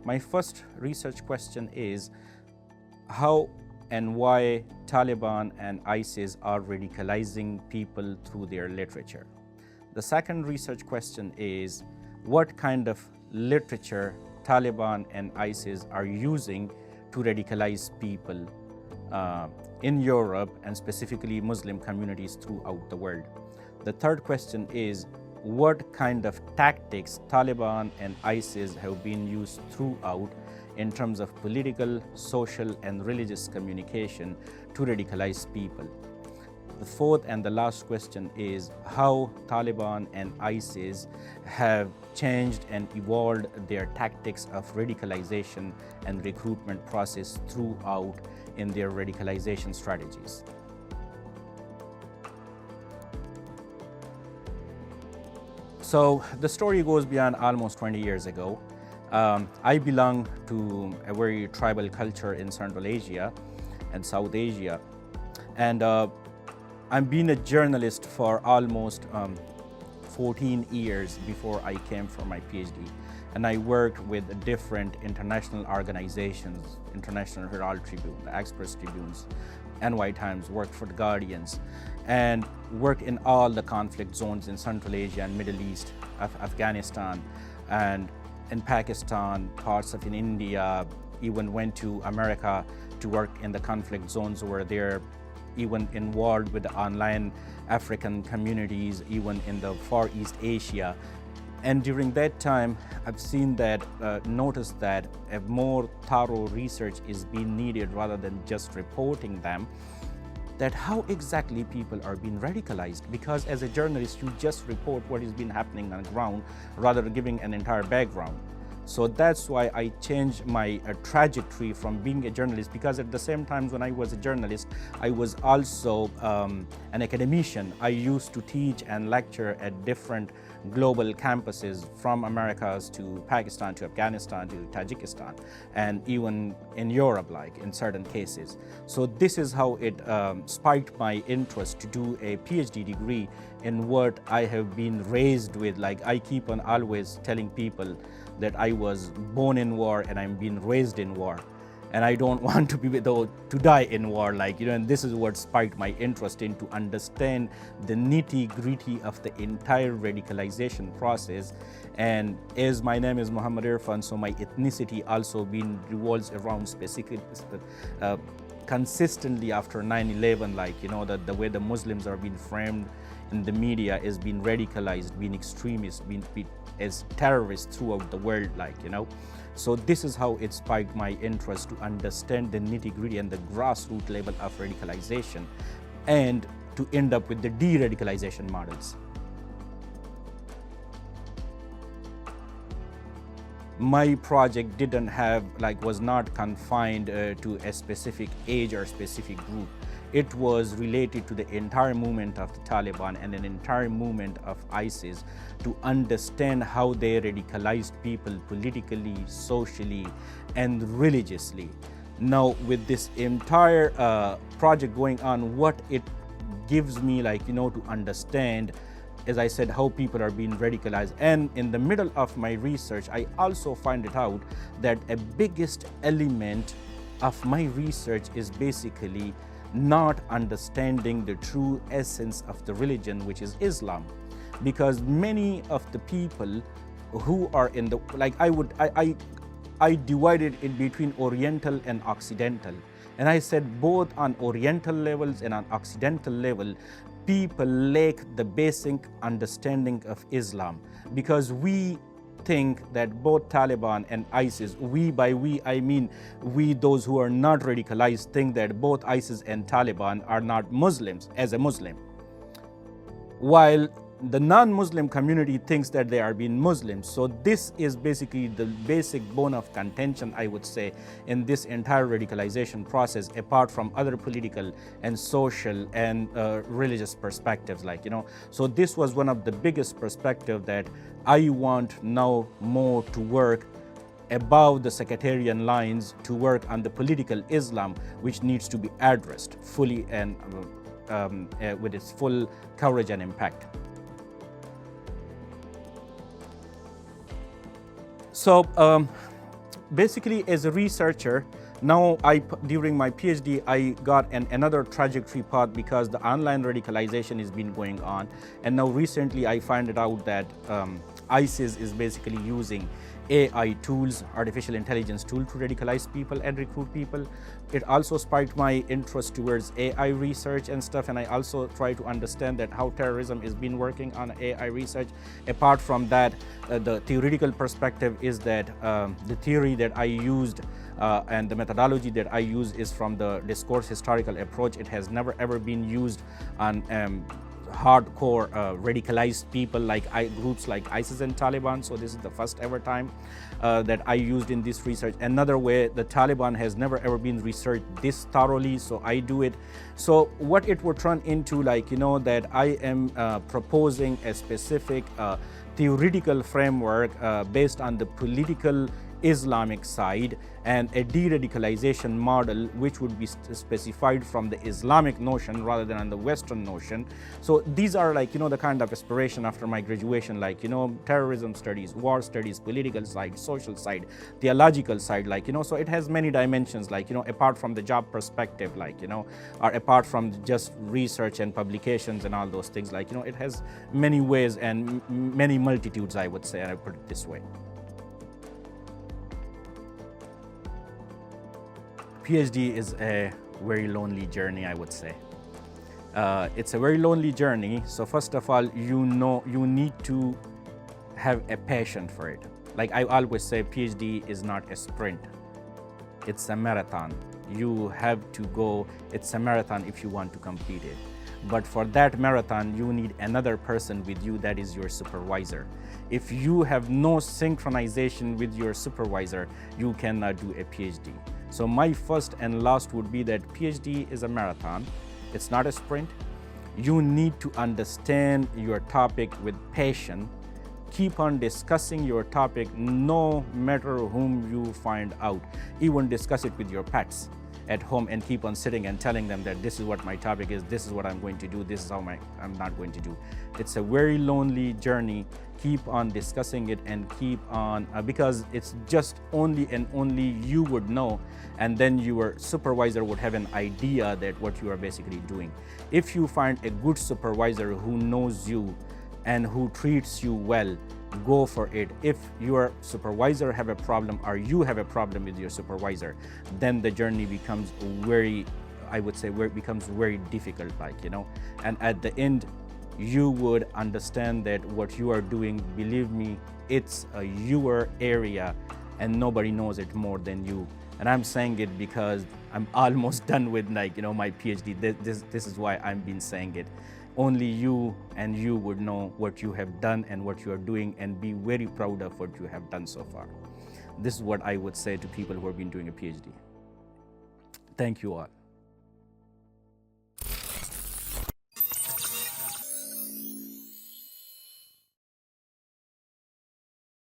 My first research question is how and why Taliban and ISIS are radicalizing people through their literature. The second research question is what kind of literature Taliban and ISIS are using to radicalize people in Europe and specifically Muslim communities throughout the world. The third question is what kind of tactics Taliban and ISIS have been used throughout in terms of political, social, and religious communication to radicalize people. The fourth and the last question is how Taliban and ISIS have changed and evolved their tactics of radicalization and recruitment process throughout in their radicalization strategies. So the story goes beyond almost 20 years ago. I belong to a very tribal culture in Central Asia and South Asia. And I've been a journalist for almost 14 years before I came for my PhD. And I worked with different international organizations, International Herald Tribune, the Express Tribunes, NY Times, worked for the Guardians, and worked in all the conflict zones in Central Asia and Middle East, Afghanistan, and in Pakistan, parts of in India, even went to America to work in the conflict zones where they're even involved with the online African communities, even in the Far East Asia. And during that time, I've seen that, noticed that a more thorough research is being needed rather than just reporting them, that how exactly people are being radicalized. Because as a journalist, you just report what has been happening on the ground rather than giving an entire background. So that's why I changed my trajectory from being a journalist, because at the same time when I was a journalist, I was also an academician. I used to teach and lecture at different global campuses from Americas to Pakistan to Afghanistan to Tajikistan, and even in Europe, like in certain cases. So this is how it spiked my interest to do a PhD degree in what I have been raised with. Like I keep on always telling people that I was born in war and I'm being raised in war. And I don't want to be to die in war, like, and this is what spiked my interest in, to understand the nitty-gritty of the entire radicalization process. And as my name is Muhammad Irfan, so my ethnicity also revolves around specific, consistently after 9/11, like, that the way the Muslims are being framed in the media is being radicalized, being extremists, being as terrorists throughout the world, like, So this is how it spiked my interest to understand the nitty-gritty and the grassroots level of radicalization, and to end up with the de-radicalization models. My project didn't have, was not confined to a specific age or specific group. It was related to the entire movement of the Taliban and an entire movement of ISIS, to understand how they radicalized people politically, socially, and religiously. Now, with this entire project going on, what it gives me, to understand, as I said, how people are being radicalized. And in the middle of my research, I also find it out that a biggest element of my research is basically not understanding the true essence of the religion, which is Islam. Because many of the people who are in the, I divided it between Oriental and Occidental. And I said both on Oriental levels and on Occidental level, people lack the basic understanding of Islam. Because we think that both Taliban and ISIS, by we I mean we, those who are not radicalized, think that both ISIS and Taliban are not Muslims as a Muslim, while the non-Muslim community thinks that they are being Muslims. So this is basically the basic bone of contention, I would say, in this entire radicalization process, apart from other political and social and religious perspectives, So this was one of the biggest perspectives that I want now more to work above the sectarian lines, to work on the political Islam, which needs to be addressed fully and with its full coverage and impact. So basically, as a researcher, now during my PhD, I got another trajectory path because the online radicalization has been going on. And now recently I found out that ISIS is basically using AI tools, artificial intelligence tool to radicalize people and recruit people. It also sparked my interest towards AI research and stuff, and I also try to understand that how terrorism is been working on AI research. Apart from that, the theoretical perspective is that the theory that I used and the methodology that I use is from the discourse historical approach. It has never ever been used on hardcore radicalized people like groups like ISIS and Taliban. So this is the first ever time that I used in this research. Another way, the Taliban has never ever been researched this thoroughly, so I do it. So what it would turn into, like, that I am proposing a specific theoretical framework based on the political Islamic side and a de-radicalization model which would be specified from the Islamic notion rather than on the Western notion. So these are, like, the kind of aspiration after my graduation, like, terrorism studies, war studies, political side, social side, theological side, like, so it has many dimensions, like, apart from the job perspective, like, or apart from just research and publications and all those things, like, it has many ways and many multitudes, I would say, and I put it this way. PhD is a very lonely journey, I would say. It's a very lonely journey. So first of all, you need to have a passion for it. Like I always say, PhD is not a sprint. It's a marathon. You have to go, it's a marathon if you want to complete it. But for that marathon, you need another person with you, that is your supervisor. If you have no synchronization with your supervisor, you cannot do a PhD. So my first and last would be that PhD is a marathon. It's not a sprint. You need to understand your topic with passion. Keep on discussing your topic no matter whom you find out. Even discuss it with your pets at home and keep on sitting and telling them that this is what my topic is, this is what I'm going to do, this is how I'm not going to do. It's a very lonely journey. Keep on discussing it and keep on, because it's just only and only you would know, and then your supervisor would have an idea that what you are basically doing. If you find a good supervisor who knows you and who treats you well, go for it. If your supervisor have a problem or you have a problem with your supervisor, then the journey becomes very, I would say, where it becomes very difficult, like, and at the end, you would understand that what you are doing, believe me, it's your area and nobody knows it more than you. And I'm saying it because I'm almost done with, like, my PhD. This is why I've been saying it. Only you and you would know what you have done and what you are doing, and be very proud of what you have done so far. This is what I would say to people who have been doing a PhD. Thank you all.